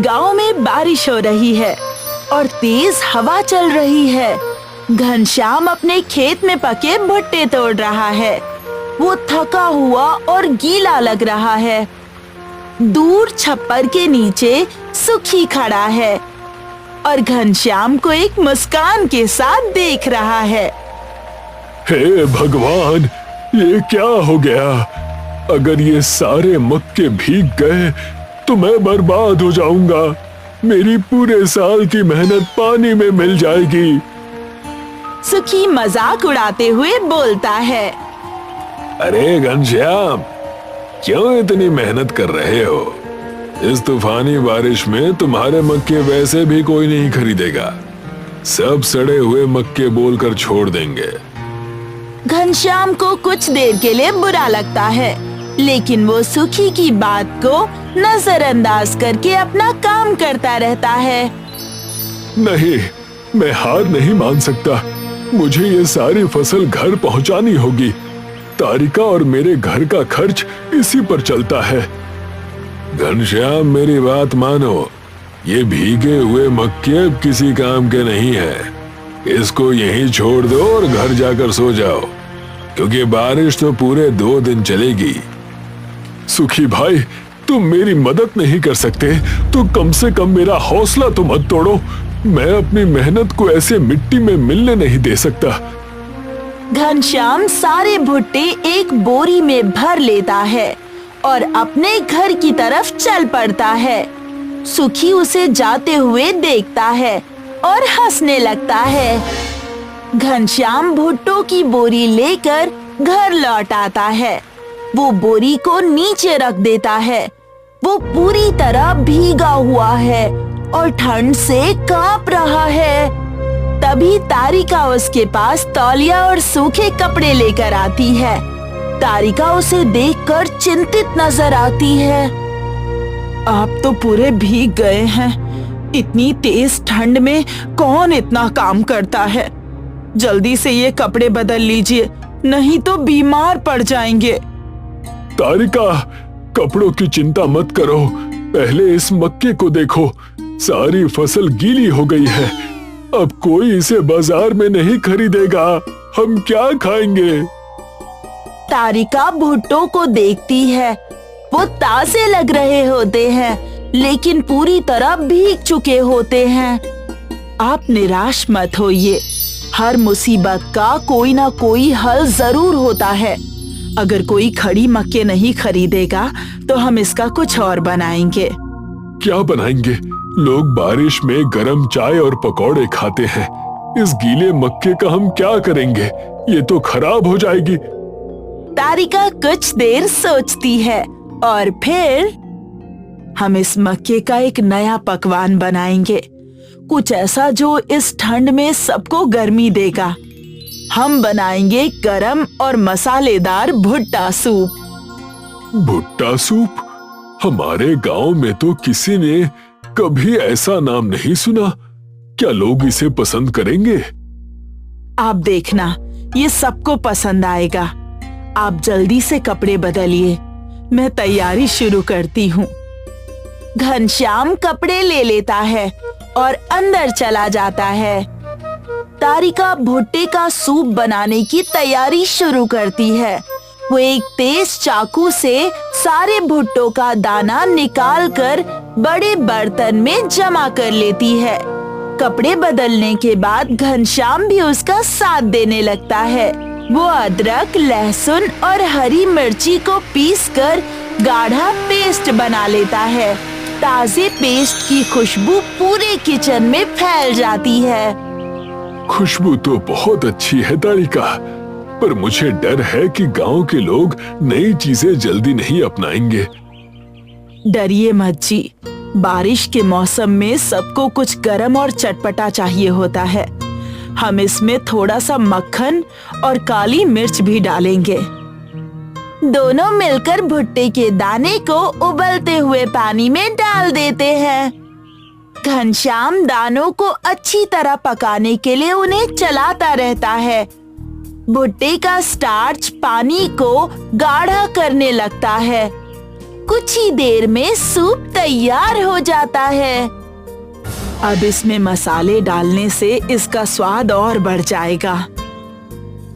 गांव में बारिश हो रही है और तेज हवा चल रही है। घनश्याम अपने खेत में पके भुट्टे तोड़ रहा है। वो थका हुआ और गीला लग रहा है। दूर छप्पर के नीचे सुखी खड़ा है और घनश्याम को एक मुस्कान के साथ देख रहा है। हे भगवान, ये क्या हो गया? अगर ये सारे मक्के भीग गए तो मैं बर्बाद हो जाऊंगा। मेरी पूरे साल की मेहनत पानी में मिल जाएगी। सुखी मजाक उड़ाते हुए बोलता है। अरे घनश्याम, क्यों इतनी मेहनत कर रहे हो? इस तूफानी बारिश में तुम्हारे मक्के वैसे भी कोई नहीं खरीदेगा। सब सड़े हुए मक्के बोलकर छोड़ देंगे। घनश्याम को कुछ देर के लिए बुरा लगता है, लेकिन वो सुखी की बात को नजरअंदाज करके अपना काम करता रहता है। नहीं, मैं हार नहीं मान सकता। मुझे ये सारी फसल घर पहुंचानी होगी। तारिका और मेरे घर का खर्च इसी पर चलता है। घनश्याम, मेरी बात मानो। ये भीगे हुए मक्के अब किसी काम के नहीं है। इसको यहीं छोड़ दो और घर जाकर सो जाओ, क्योंकि बारिश तो पूरे 2 दिन चलेगी। सुखी भाई, तुम मेरी मदद नहीं कर सकते तो कम से कम मेरा हौसला तो मत तोड़ो। मैं अपनी मेहनत को ऐसे मिट्टी में मिलने नहीं दे सकता। घनश्याम सारे भुट्टे एक बोरी में भर लेता है और अपने घर की तरफ चल पड़ता है। सुखी उसे जाते हुए देखता है और हंसने लगता है। घनश्याम भुट्टों की बोरी लेकर घर लौट आता है। वो बोरी को नीचे रख देता है। वो पूरी तरह भीगा हुआ है और ठंड से कांप रहा है। तभी तारिका उसके पास तौलिया और सूखे कपड़े लेकर आती है। तारिका उसे देखकर चिंतित नजर आती है। आप तो पूरे भीग गए हैं। इतनी तेज ठंड में कौन इतना काम करता है? जल्दी से ये कपड़े बदल लीजिए, नहीं तो बीमार पड़ जाएंगे। तारिका, कपड़ों की चिंता मत करो। पहले इस मक्के को देखो, सारी फसल गीली हो गई है। अब कोई इसे बाजार में नहीं खरीदेगा। हम क्या खाएंगे? तारिका भुट्टों को देखती है। वो ताजे लग रहे होते हैं, लेकिन पूरी तरह भीग चुके होते हैं। आप निराश मत होइए। हर मुसीबत का कोई ना कोई हल जरूर होता है। अगर कोई खड़ी मक्के नहीं खरीदेगा तो हम इसका कुछ और बनाएंगे। क्या बनाएंगे? लोग बारिश में गरम चाय और पकौड़े खाते हैं। इस गीले मक्के का हम क्या करेंगे? ये तो खराब हो जाएगी। तारिका कुछ देर सोचती है और फिर हम इस मक्के का एक नया पकवान बनाएंगे। कुछ ऐसा जो इस ठंड में सबको गर्मी देगा। हम बनाएंगे गरम और मसालेदार भुट्टा सूप। भुट्टा सूप? हमारे गांव में तो किसी ने कभी ऐसा नाम नहीं सुना। क्या लोग इसे पसंद करेंगे? आप देखना, ये सबको पसंद आएगा। आप जल्दी से कपड़े बदलिए, मैं तैयारी शुरू करती हूँ। घनश्याम कपड़े ले लेता है और अंदर चला जाता है। तारिका भुट्टे का सूप बनाने की तैयारी शुरू करती है। वो एक तेज चाकू से सारे भुट्टों का दाना निकालकर बड़े बर्तन में जमा कर लेती है। कपड़े बदलने के बाद घनश्याम भी उसका साथ देने लगता है। वो अदरक, लहसुन और हरी मिर्ची को पीसकर गाढ़ा पेस्ट बना लेता है। ताजे पेस्ट की खुशबू पूरे किचन में फैल जाती है। खुशबू तो बहुत अच्छी है तारिका, पर मुझे डर है कि गांव के लोग नई चीजें जल्दी नहीं अपनाएंगे। डरिए मत जी, बारिश के मौसम में सबको कुछ गरम और चटपटा चाहिए होता है। हम इसमें थोड़ा सा मक्खन और काली मिर्च भी डालेंगे। दोनों मिलकर भुट्टे के दाने को उबलते हुए पानी में डाल देते हैं। घनश्याम दानों को अच्छी तरह पकाने के लिए उन्हें चलाता रहता है। भुट्टे का स्टार्च पानी को गाढ़ा करने लगता है। कुछ ही देर में सूप तैयार हो जाता है। अब इसमें मसाले डालने से इसका स्वाद और बढ़ जाएगा।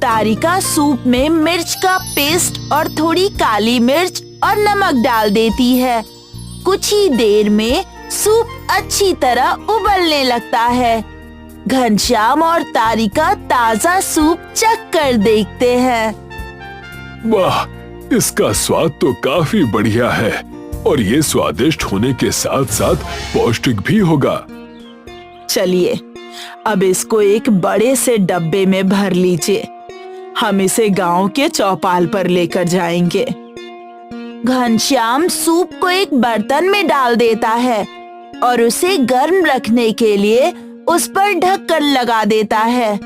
तारिका सूप में मिर्च का पेस्ट और थोड़ी काली मिर्च और नमक डाल देती है। कुछ ही देर में सूप अच्छी तरह उबलने लगता है। घनश्याम और तारिका ताजा सूप चख कर देखते हैं। वाह, इसका स्वाद तो काफी बढ़िया है और ये स्वादिष्ट होने के साथ साथ पौष्टिक भी होगा। चलिए अब इसको एक बड़े से डब्बे में भर लीजिए। हम इसे गांव के चौपाल पर लेकर जाएंगे। घनश्याम सूप को एक बर्तन में डाल देता है और उसे गर्म रखने के लिए उस पर ढक्कन लगा देता है।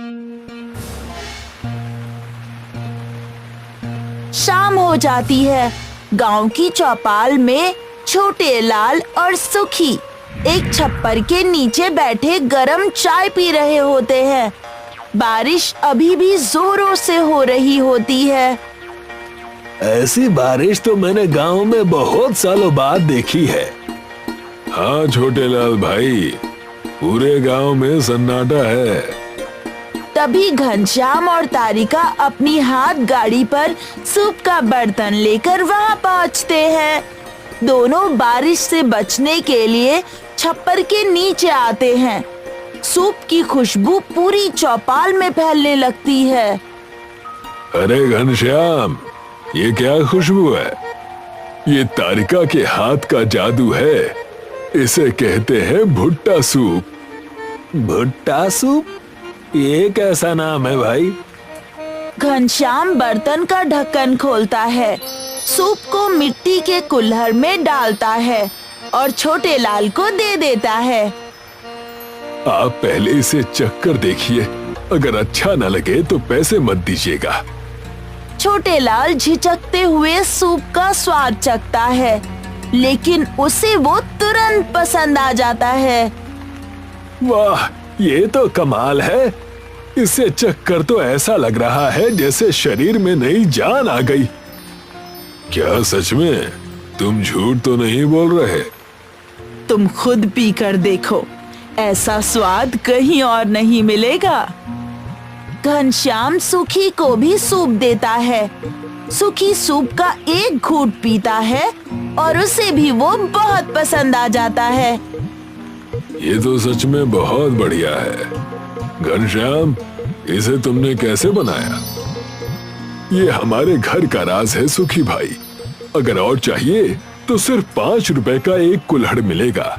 शाम हो जाती है। गांव की चौपाल में छोटे लाल और सुखी एक छप्पर के नीचे बैठे गरम चाय पी रहे होते हैं। बारिश अभी भी जोरों से हो रही होती है। ऐसी बारिश तो मैंने गांव में बहुत सालों बाद देखी है। हाँ छोटे लाल भाई, पूरे गांव में सन्नाटा है। तभी घनश्याम और तारिका अपनी हाथ गाड़ी पर सूप का बर्तन लेकर वहां पहुंचते हैं। दोनों बारिश से बचने के लिए छप्पर के नीचे आते हैं। सूप की खुशबू पूरी चौपाल में फैलने लगती है। अरे घनश्याम, ये क्या खुशबू है? ये तारिका के हाथ का जादू है। इसे कहते हैं भुट्टा सूप। भुट्टा सूप? ये कैसा नाम है भाई? घनश्याम बर्तन का ढक्कन खोलता है, सूप को मिट्टी के कुल्हड़ में डालता है और छोटे लाल को दे देता है। आप पहले इसे चख कर देखिए, अगर अच्छा न लगे तो पैसे मत दीजिएगा। छोटे लाल झिझकते हुए सूप का स्वाद चखता है, लेकिन उसे वो तुरंत पसंद आ जाता है। वाह, ये तो कमाल है। इसे चख कर तो ऐसा लग रहा है जैसे शरीर में नई जान आ गई। क्या सच में? तुम झूठ तो नहीं बोल रहे? तुम खुद पी कर देखो, ऐसा स्वाद कहीं और नहीं मिलेगा। घनश्याम सुखी को भी सूप देता है। सुखी सूप का एक घूंट पीता है और उसे भी वो बहुत पसंद आ जाता है। ये तो सच में बहुत बढ़िया है। घनश्याम, इसे तुमने कैसे बनाया? ये हमारे घर का राज है सुखी भाई। अगर और चाहिए तो सिर्फ 5 रुपए का एक कुल्हड़ मिलेगा।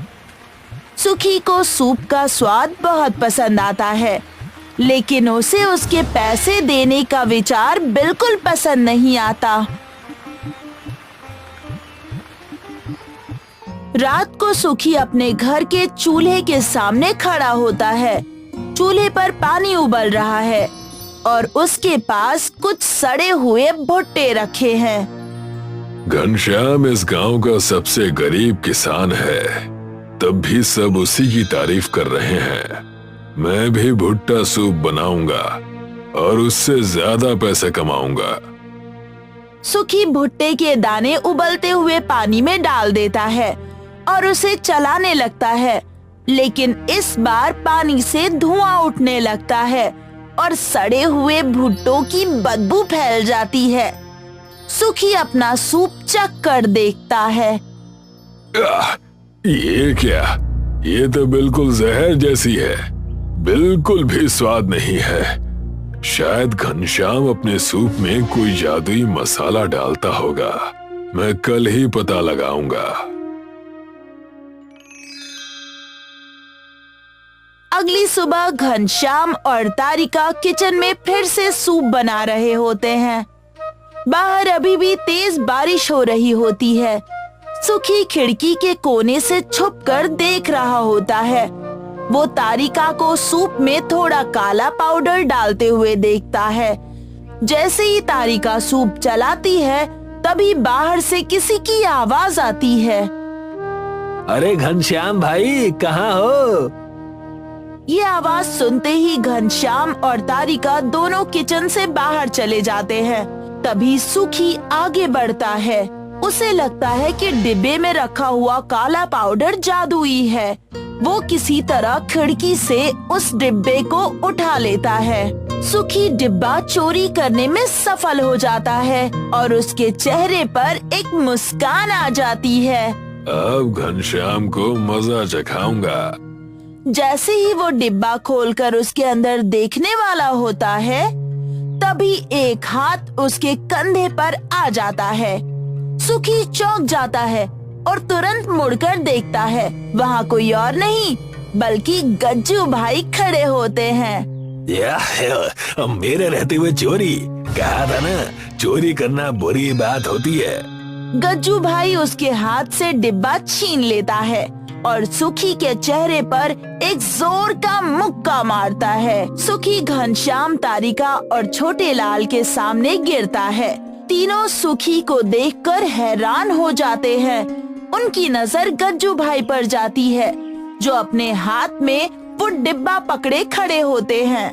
सुखी को सूप का स्वाद बहुत पसंद आता है, लेकिन उसे उसके पैसे देने का विचार बिल्कुल पसंद नहीं आता। रात को सुखी अपने घर के चूल्हे के सामने खड़ा होता है। चूल्हे पर पानी उबल रहा है और उसके पास कुछ सड़े हुए भुट्टे रखे हैं। घनश्याम इस गांव का सबसे गरीब किसान है, तब भी सब उसी की तारीफ कर रहे हैं। मैं भी भुट्टा सूप बनाऊंगा और उससे ज्यादा पैसे कमाऊंगा। सुखी भुट्टे के दाने उबलते हुए पानी में डाल देता है और उसे चलाने लगता है, लेकिन इस बार पानी से धुआं उठने लगता है और सड़े हुए भुट्टों की बदबू फैल जाती है। सुखी अपना सूप चख कर देखता है। ये क्या? ये तो बिल्कुल जहर जैसी है, बिल्कुल भी स्वाद नहीं है। शायद घनश्याम अपने सूप में कोई जादुई मसाला डालता होगा। मैं कल ही पता लगाऊंगा। अगली सुबह घनश्याम और तारिका किचन में फिर से सूप बना रहे होते हैं। बाहर अभी भी तेज बारिश हो रही होती है। सुखी खिड़की के कोने से छुपकर देख रहा होता है। वो तारिका को सूप में थोड़ा काला पाउडर डालते हुए देखता है। जैसे ही तारिका सूप चलाती है, तभी बाहर से किसी की आवाज आती है। अरे घनश्याम भाई, कहाँ हो? ये आवाज सुनते ही घनश्याम और तारिका दोनों किचन से बाहर चले जाते हैं। तभी सुखी आगे बढ़ता है। उसे लगता है कि डिब्बे में रखा हुआ काला पाउडर जादुई है। वो किसी तरह खिड़की से उस डिब्बे को उठा लेता है। सुखी डिब्बा चोरी करने में सफल हो जाता है और उसके चेहरे पर एक मुस्कान आ जाती है। अब घनश्याम को मजा चखाऊंगा। जैसे ही वो डिब्बा खोलकर उसके अंदर देखने वाला होता है, तभी एक हाथ उसके कंधे पर आ जाता है। सुखी चौंक जाता है और तुरंत मुड़कर देखता है। वहाँ कोई और नहीं बल्कि गज्जू भाई खड़े होते हैं। मेरे रहते हुए चोरी, कहा था ना चोरी करना बुरी बात होती है। गज्जू भाई उसके हाथ से डिब्बा छीन लेता है और सुखी के चेहरे पर एक जोर का मुक्का मारता है। सुखी घनश्याम, तारिका और छोटे लाल के सामने गिरता है। तीनों सुखी को देखकर हैरान हो जाते हैं। उनकी नजर गज्जू भाई पर जाती है, जो अपने हाथ में वो डिब्बा पकड़े खड़े होते हैं।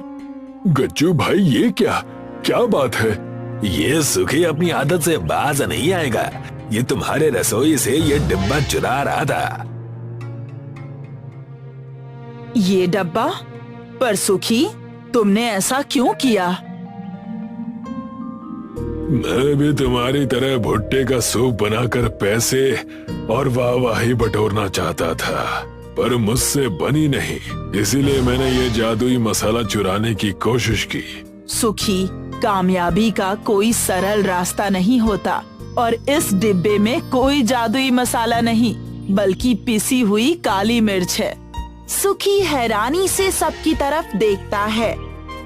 गज्जू भाई, ये क्या बात है? ये सुखी अपनी आदत से बाज नहीं आएगा। ये तुम्हारे रसोई से ये डिब्बा चुरा रहा था। ये डब्बा? पर सुखी, तुमने ऐसा क्यों किया? मैं भी तुम्हारी तरह भुट्टे का सूप बनाकर पैसे और वाहवाही बटोरना चाहता था, पर मुझसे बनी नहीं। इसीलिए मैंने ये जादुई मसाला चुराने की कोशिश की। सुखी, कामयाबी का कोई सरल रास्ता नहीं होता और इस डिब्बे में कोई जादुई मसाला नहीं बल्कि पिसी हुई काली मिर्च है। सुखी हैरानी से सबकी तरफ देखता है।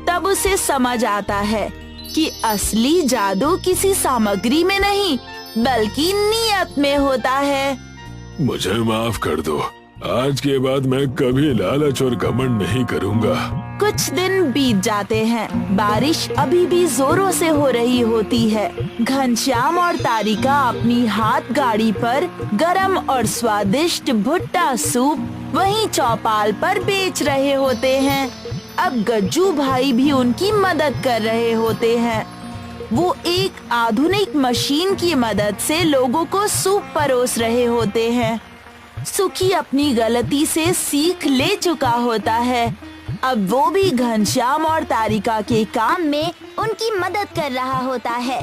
तब उसे समझ आता है कि असली जादू किसी सामग्री में नहीं बल्कि नियत में होता है। मुझे माफ कर दो। आज के बाद मैं कभी लालच और घमंड नहीं करूंगा। कुछ दिन बीत जाते हैं। बारिश अभी भी जोरों से हो रही होती है। घनश्याम और तारिका अपनी हाथ गाड़ी पर गरम और स्वादिष्ट भुट्टा सूप वहीं चौपाल पर बेच रहे होते हैं। अब गज्जू भाई भी उनकी मदद कर रहे होते हैं। वो एक आधुनिक मशीन की मदद से लोगों को सूप परोस रहे होते हैं। सुखी अपनी गलती से सीख ले चुका होता है। अब वो भी घनश्याम और तारिका के काम में उनकी मदद कर रहा होता है।